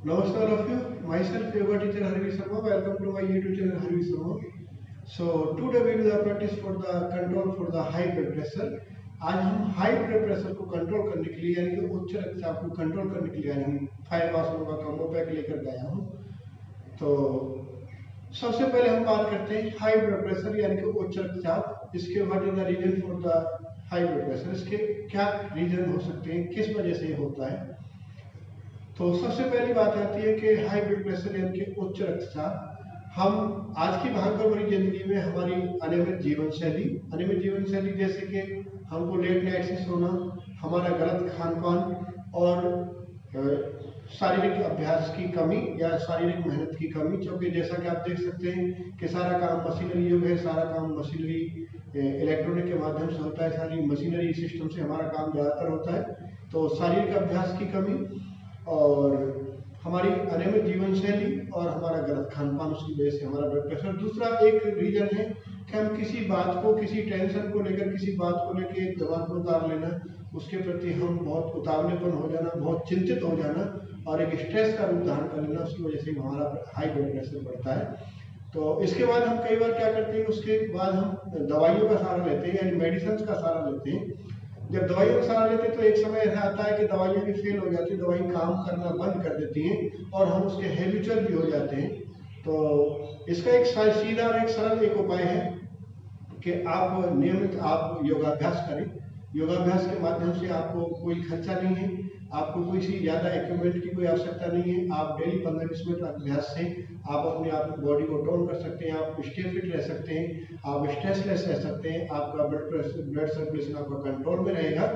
Namaste all of you. Myself yoga teacher Harvi Sharma. Welcome to my YouTube channel Harvi Sharma. So today we will practice for the control for the high blood pressure. आज हम high blood pressure को control करने के लिए यानी कि उच्च रक्तचाप को कंट्रोल करने के लिए हम 5 आसनों का कॉम्बो पैक लेकर गया हूँ। तो सबसे पहले हम बात करते हैं हाई ब्लड प्रेशर यानी कि उच्च रक्तचाप। इसके what is the reason for the high blood pressure, इसके क्या रीजन हो सकते हैं, किस वजह से ये होता है। तो सबसे पहली बात आती है कि हाई ब्लड प्रेशर यानी कि उच्च रक्तचाप। हम आज की भागदौड़ भरी जिंदगी में हमारी अनियमित जीवन शैली जैसे कि हमको लेट नाइट से सोना, हमारा गलत खान पान और शारीरिक अभ्यास की कमी या शारीरिक मेहनत की कमी, क्योंकि जैसा कि आप देख सकते हैं कि सारा काम मशीनरी युग है, सारा काम मशीनरी इलेक्ट्रॉनिक के माध्यम से होता है, सारी मशीनरी सिस्टम से हमारा काम ज़्यादातर होता है। तो शारीरिक अभ्यास की कमी और हमारी अनियमित जीवन शैली और हमारा गलत खान पान, उसकी वजह से हमारा ब्लड प्रेशर। दूसरा एक रीजन है कि हम किसी बात को, किसी टेंशन को लेकर, किसी बात को लेकर दिमाग में उतार लेना, उसके प्रति हम बहुत उतावलेपन हो जाना, बहुत चिंतित हो जाना और एक स्ट्रेस का रूप धारण कर लेना, उसकी वजह से हमारा हाई ब्लड प्रेशर बढ़ता है। तो इसके बाद हम कई बार क्या करते हैं, उसके बाद हम दवाइयों का सहारा लेते हैं यानी मेडिसिन का सहारा लेते हैं। जब दवाइयों का सहारा लेते हैं तो एक समय ऐसा आता है कि दवाइयाँ भी फेल हो जाती है, दवाई काम करना बंद कर देती हैं और हम उसके हैबिचुअल भी हो जाते हैं। तो इसका एक सीधा और एक सरल एक उपाय है कि आप नियमित आप योगाभ्यास करें। योगाभ्यास के माध्यम से आपको कोई खर्चा नहीं है, आपको कोई सी ज़्यादा इक्विपमेंट की कोई आवश्यकता नहीं है। आप डेली 15-20 मिनट अभ्यास से आप अपने आप बॉडी को टोन कर सकते हैं, आप स्टे फिट रह सकते हैं, आप स्ट्रेसलेस रह सकते हैं, आपका ब्लड सर्कुलेशन आपका कंट्रोल में रहेगा।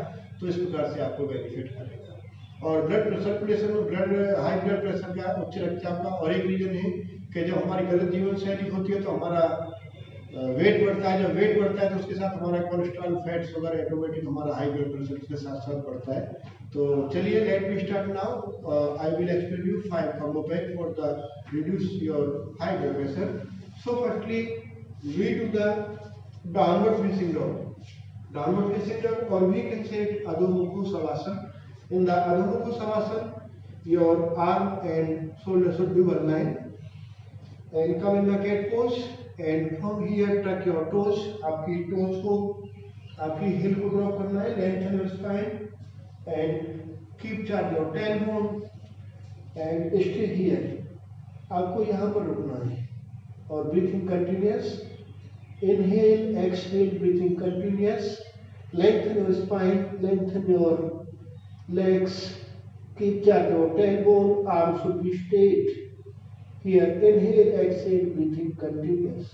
तो इस प्रकार से आपको बेनिफिट करेगा। और ब्लड सर्कुलेशन में हाई ब्लड प्रेशर का, उच्च रक्तचाप का और एक रीजन है कि जब हमारी गलत जीवन शैली होती है तो हमारा वेट बढ़ता है। जब वेट बढ़ता है तो उसके साथ हमारा कोलेस्ट्रॉल, फैट्स वगैरह ऑटोमेटिक हमारा हाई ब्लड प्रेशर के साथ साथ बढ़ता है। तो चलिए let me start now. I will explain you 5 combo pack for the reduce your high blood pressure. So firstly we do the downward facing dog, or we can say it Adho Mukha Savasana. In the Adho Mukha Savasana your arm and shoulder should be one line and come in the cat pose, and from here tuck your toes, आपकी toes को, आपकी heel को drop करना है, lengthen your spine and keep charge your tailbone and stay here. आपको यहाँ पर रुकना है और breathing continuous, inhale, exhale, breathing continuous, lengthen your spine, lengthen your legs, keep charge your tailbone, arms should be straight. Here inhale, exhale, breathing continuous.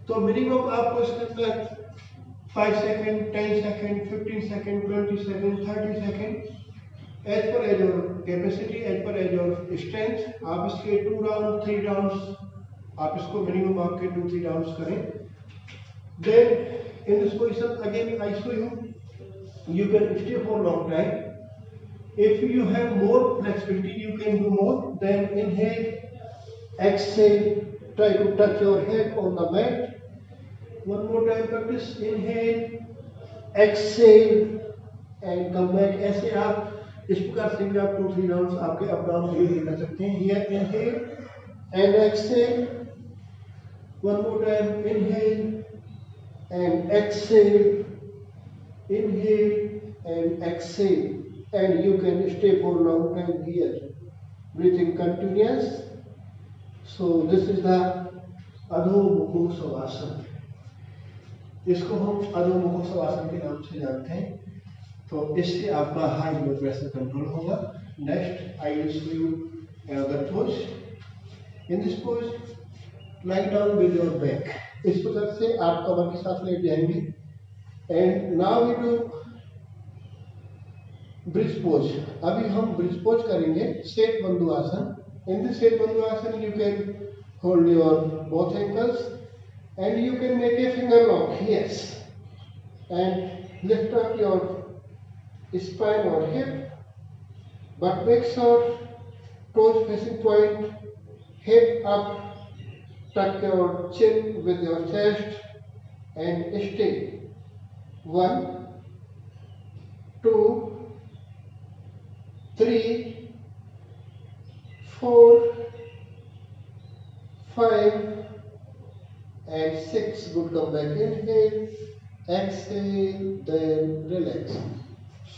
तो minimum आपको इसके अंदर 5 second, 10 second, 15 second, 20 second, 30 second as per as your capacity, as per as your strength. आप इसके 2 round 3 rounds आप इसको minimum आपके 2-3 rounds करें। Then in this position again I show you can stay for long time. If you have more flexibility, you can do more. Then inhale, exhale, try to touch your head on the mat. One more time practice. Inhale, exhale, and come back. ऐसे आप इस प्रकार से आप 2-3 rounds आपके up down भी कर सकते हैं। Here inhale and exhale. One more time. Inhale and exhale. Inhale and exhale. And you can stay for a long time here, breathing continuous. So this is the Adho Mukha Savasana. इसको हम अधो मुख सवासन के नाम से जानते हैं। तो इससे आपका हाई ब्लड प्रेशर कंट्रोल होगा। Next I will show you another pose. In this pose lie down with your back. इस प्रकार से आप कमर के साथ लेट जाएंगे। And now we do bridge pose. अभी हम ब्रिज पोज करेंगे, सेट बंधु आसन। इन दिस सेट बंधु आसन you can hold your both ankles and you can make a finger lock, yes, and lift up your spine or hip, but make sure toes facing point, head up, tuck your chin with your chest and stay. 1, 2, 3, 4, 5 and 6. Good. Come back. Inhale, exhale, then relax.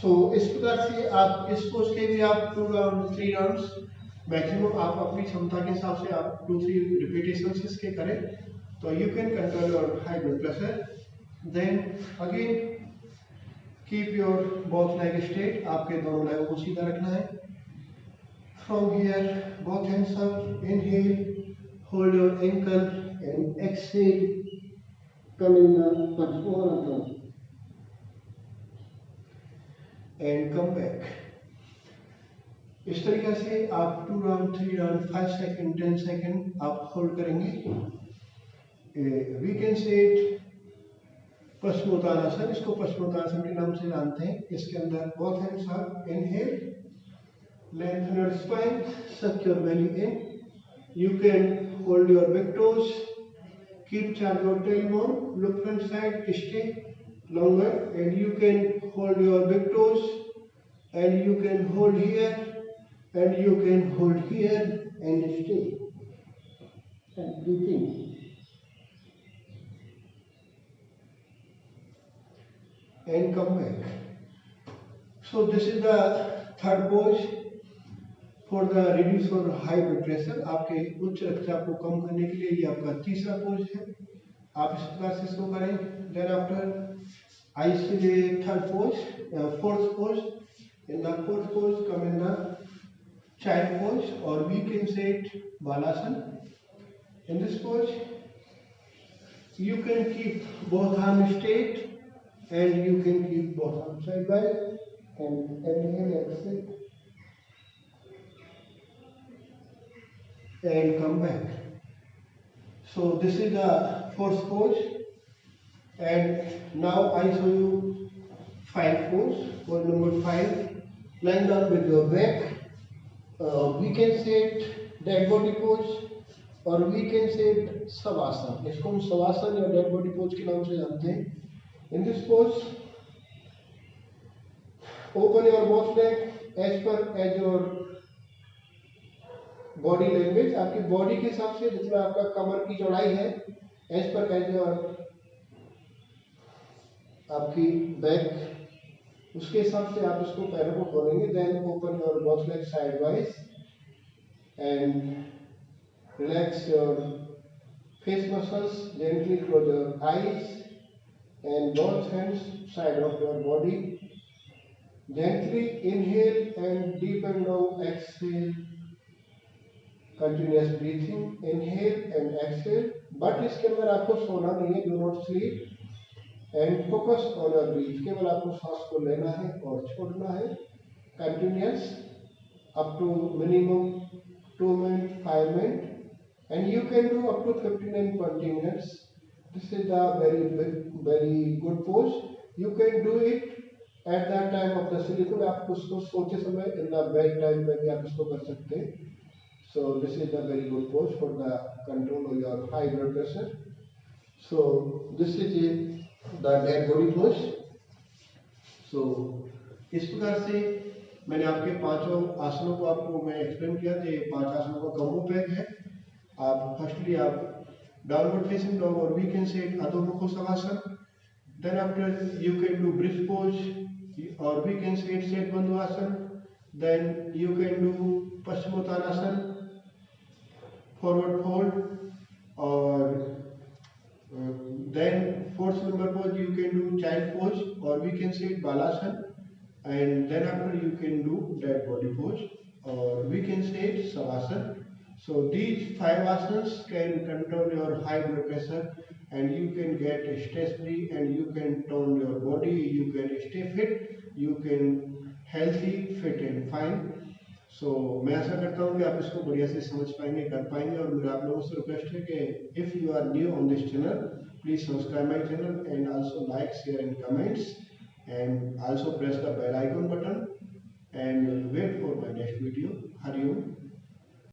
So इस प्रकार से आप इस pose के भी आप 2 round 3 rounds maximum आप अपनी क्षमता के हिसाब से आप 2-3 रिपीटेशंस इसके करें तो you can control your high blood pressure. Then again keep your both leg straight, आपके दोनों लेगों को सीधा रखना है। From here both hands up, inhale, hold your ankle and exhale, come in the padmasana and come back. इस तरीके से आप 2 राउंड 3 राउंड 5 सेकंड 10 सेकंड आप होल्ड करेंगे। We can say it paschimottanasana, इसको पश्चिमोत्तानासन के नाम से जानते हैं। इसके अंदर both hands up, inhale, lengthen your spine, suck your belly in, you can hold your big toes, keep charge your tailbone, look front side, stay longer, and you can hold your big toes and you can hold here and you can hold here and stay and breathing and come back. So this is the third pose for the reduce for high blood pressure। आपके उच्च रक्तचाप को कम करने के लिए ये आपका तीसरा पोज है। आप इस प्रकार से इसको करें। Then after I see the third pose, fourth pose. In the fourth pose, come in the child pose, or we can say it Balasana. In this pose, you can keep both arms straight, and you can keep both arms side by, and inhale, exhale, and come back. So this is the fourth pose. And now I show you 5 pose. Pose number 5, lying down with your back. We can say it dead body pose, or we can say it savasana। इसको हम savasana या dead body pose के नाम से जानते हैं। In this pose, open your both leg as per as your body language। आपकी body के हिसाब से जितना आपका कमर की चौड़ाई है, as per as your आपकी बैक, उसके हिसाब से आप इसको पैरों को खोलेंगे। Then open your both leg side wise and relax your face muscles, gently close your eyes and both hands side of your body, gently inhale and deep and long exhale, continuous breathing, inhale and exhale. But इसके अंदर आपको सोना नहीं है, do not sleep and focus on your breath. केवल आपको सांस को लेना है और छोड़ना है, continuous up to minimum 2 minute 5 minute, and you can do up to 15 and 20 minutes। This is the very good pose. You can do it at the time of the sleep. आप उसको सोते समय इन द बेड टाइम में भी आप इसको कर सकते हैं। So this is the very good pose for the control of your high blood pressure. So this is the dead body pose. So इस प्रकार से मैंने आपके 5 आसनों को आपको मैं एक्सप्लेन किया था। ये 5 आसनों का कॉम्बो पैक है। आप फर्स्टली आप डाउनवर्ड फेसिंग डॉग, और we can say adho mukho shavasana. Then after you can do bridge pose, और we can say setu bandhu asana. Then you can do paschimottanasana, forward fold, और then fourth number pose you can do child pose, or we can say Balasana, and then after you can do dead body pose, or we can say Savasana। So these 5 asanas can control your high blood pressure, and you can get stress free, and you can tone your body, you can stay fit, you can healthy, fit and fine। सो मैं आशा करता हूँ कि आप इसको बढ़िया से समझ पाएंगे, कर पाएंगे। और मेरा आप लोगों से रिक्वेस्ट है कि if you are new on this channel, please subscribe my channel and also like, share and comments, and also press the bell icon button, and wait for my next video। Hari Om।